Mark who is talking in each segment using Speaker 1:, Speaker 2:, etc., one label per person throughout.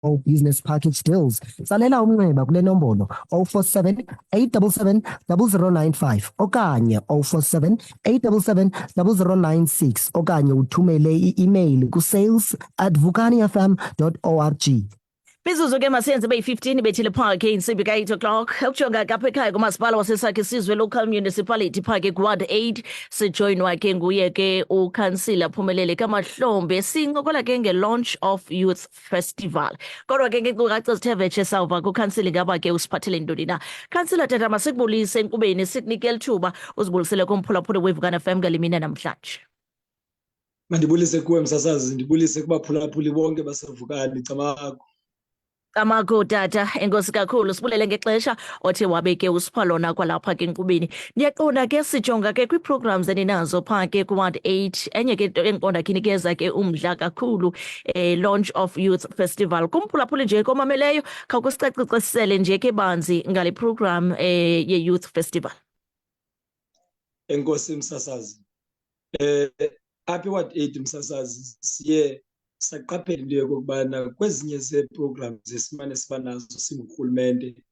Speaker 1: business package deals. Salela umnxeba kule nombolo 047 877 0095 okanye 047 877 0096 okanye uthumele i-email ku sales@vukanifm.org.
Speaker 2: Mizuzu ke masiyenze beyi-15 bethile phake insimbi ka-8 o'clock ukujonga kapha ekhaya kumasipala waseSakhisizwe local municipality phake ku-ward 8 sijoyinwa ke nguye ke uCouncillor Phumelele kaMahlombe sincokola ke nge-launch of youth festival kodwa ke ngeenkcukacha zithe vetshe sawuva kuCouncillor ngaba ke usiphathele ntoni na. Councillor tata masikubulise enkqubeni sikunike elithuba uzibulisele kumphulaphuli weVukana FM ngale mini namhlanje.
Speaker 3: Mandibulise kuwe msasazi, ndibulise kubaphulaphuli bonke basevukana icamako.
Speaker 2: Amako tata enkosi kakhulu sibulele ngexesha othe wabeke usipha lona kwalapha ke enkqubeni. Ndiyaqonda ke sijonga ke kwi-programs eninazo phaa ke ku-ward 8 enye ke enqonda ke nikeza ke umdla kakhulu launch of youth festival. Kumphulaphuli nje komameleyo khawukusicacisele nje ke banzi ngale program ye-youth festival.
Speaker 3: Enkosi msasazi. Apha iward 8 msasazi siye saqaphela into yokubana kwezinye zee-programs esimane siba nazo singurhulumente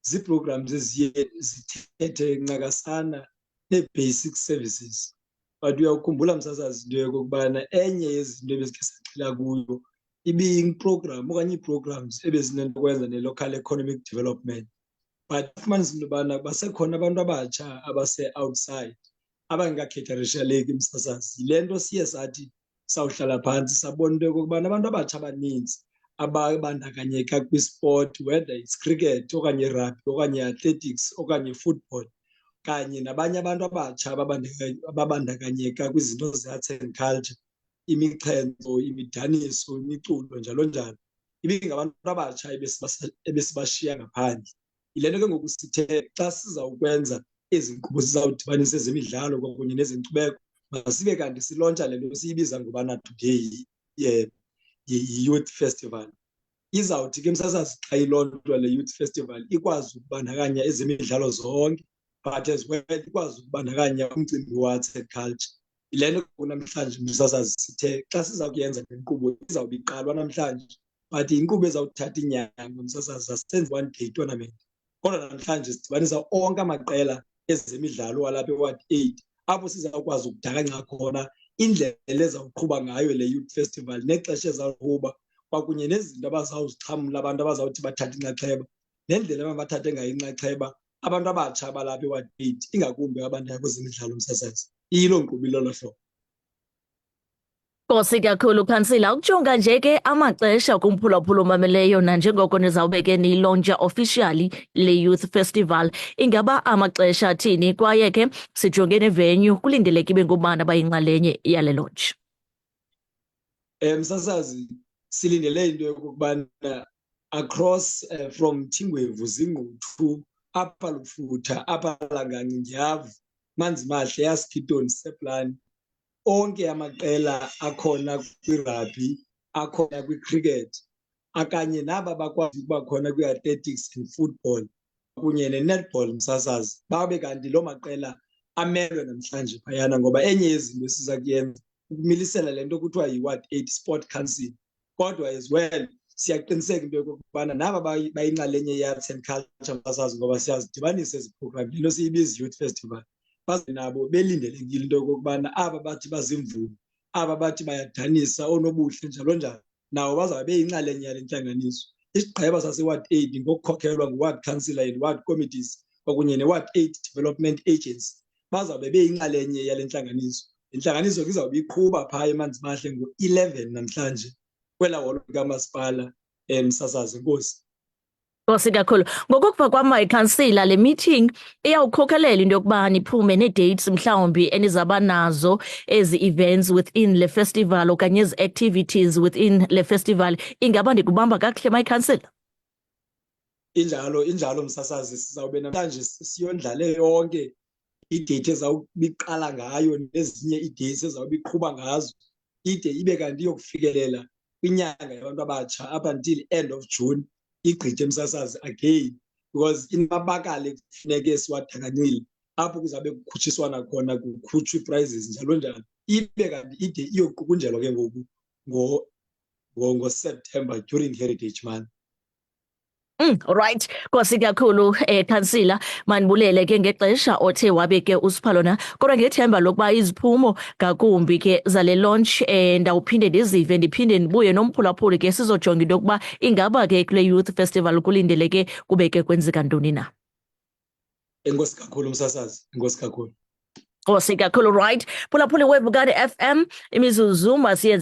Speaker 3: zii-programs eziye zithethe ncakasana nee-basic services. But uyawukhumbula msasazi into yokubana enye yezinto ebezikhe saxhila kuyo ibiyiprogram okanye ii-programs ebezinokwenza ne-local economic development. But ufumanisa into yobana basekhona abantu abatsha abase-outside abangakhetharishaleki msasazi. Yile nto siye sathi sawuhlala phantsi sabona into yokubana abantu abatsha abaninzi ababandakanyeka kwisport, whether it's cricket okanye rugby okanye athletics okanye football, kanye nabanye abantu abatsha ababandakanyeka kwizinto ze-arts and culture, imixhentso, imidaniso, imiculo njalo njalo, ibingabantu abatsha ebesibashiya ngaphandle. Yile nto ke ngoku sithe xa sizawukwenza ezi nkqubo zizawudibanisa ezemidlalo kwakunye nezenkcubeko masibe kanti silontsha le nto siyibiza ngobana today yi-youth festival. Izawuthi ke msasazi xa ilontshwa le youth festival ikwazi ukubandakanya ezemidlalo zonke, but as well ikwazi ukubandakanya umcimbi we-arts and culture. Yile nto kunamhlanje msasazi sithe xa siza kuyenza le nkqubo izawube iqalwa namhlanje, but inkqubo ezawuthatha inyanga msasazi asisenzi one day tournament. Kodwa namhlanje sidibanisa onke amaqela ezemidlalo alapha e-ward 8 apho sizawukwazi ukudakanca khona indlela ezawuqhuba ngayo le youth festival nexesha ezawuqhuba kwakunye nezinto abazawuzixhamla abantu abazawuthi bathathe inxaxheba nendlela ababathathe ngayo inxaxheba abantu abatsha abalapha e-ward 8 ingakumbi abantu kwezemidlalo msasazi. Iyilo nkqubo ilolo hlobo.
Speaker 2: Nkosi kakhulu Councillor, ukujonga nje ke amaxesha kumphulaphula omameleyo nanjengoko nizawube ke niyilontsha officially le youth festival, ingaba amaxesha athini kwaye ke sijonge nevenue kulindeleke ibe ngubani abayinxalenye yale launch?
Speaker 3: Msasazi silindele into yokubana across from Tingwevu, Zingquthu, apha Lufutha, apha Langanci, Ndyavu, Manzimahle, Yaskitoni, Seplani, onke amaqela akhona kwi-rugby, akhona kwi-cricket, akanye naba bakwazi ukuba khona kwi-athletics and football kunye ne-netball msasazi, babe kanti loo maqela amelwe namhlanje phayana. Ngoba enye yezinto esiza kuyenza ukumilisela le nto kuthiwa yi-ward 8 sport council, kodwa as well siyaqiniseka into yokubana naba bayinxalenye ye-arts and culture msasazi, ngoba siyazidibanisa ezi program, lento siyibiza youth festival, baze nabo belindelekile into yokokubana aba bathi bazimvumi, aba bathi bayadanisa, oonobuhle njalo njalo, nawo bazawube beyinxalenye yale ntlanganiso. Isigqeba sase-ward 8 ngokukhokhelwa ngu-ward councillor and ward committees kwakunye ne-ward 8 development agency bazawube beyinxalenye yale ntlanganiso. Intlanganiso ke izawube iqhuba phaa eManzimahle ngo-11 namhlanje kwela holo likamasipala msasazi. Enkosi.
Speaker 2: Nkosi kakhulu. Ngokokuva kwam Councillor, le meeting iyawukhokhelela into yokuba niphume nee-dates mhlawumbi enizaba nazo ezi events within le festival okanye ezi activities within le festival. Ingaba ndikubamba kakuhle my Councillor?
Speaker 3: Injalo msasazi, sizawube namhlanje siyondlale yonke idate ezawubiqala ngayo nezinye idates ezawubiqhuba ngazo ide ibe kanti iyokufikelela kwinyanga yabantu abatsha up until end of June igqithe msasazi again, because inamabakala kufuneke siwadakanyile apho kuzabe kukhutshiswana khona, kukhutshwa ii-prizes njalo njalo, ibe kanti ide iyoqukunjelwa ke ngoku ngoSeptember during Heritage Month.
Speaker 2: Alright, kwasi kakhulu Councillor Manibulele ke ngexesha othe wabe ke usiphalo kodwa ngethemba lokuba iziphumo ngakumbi ke zale launch ndawuphinde ndizive ndiphinde ndibuye nomphulaphuli ke sizojonga into yokuba ingaba ke kule youth festival kulindeleke kube ke kwenzeka ntoni na.
Speaker 3: Enkosi kakhulu msasazi, enkosi kakhulu.
Speaker 2: Kwasi kakhulu right, phulaphuli webukade FM imizuzu masiyenze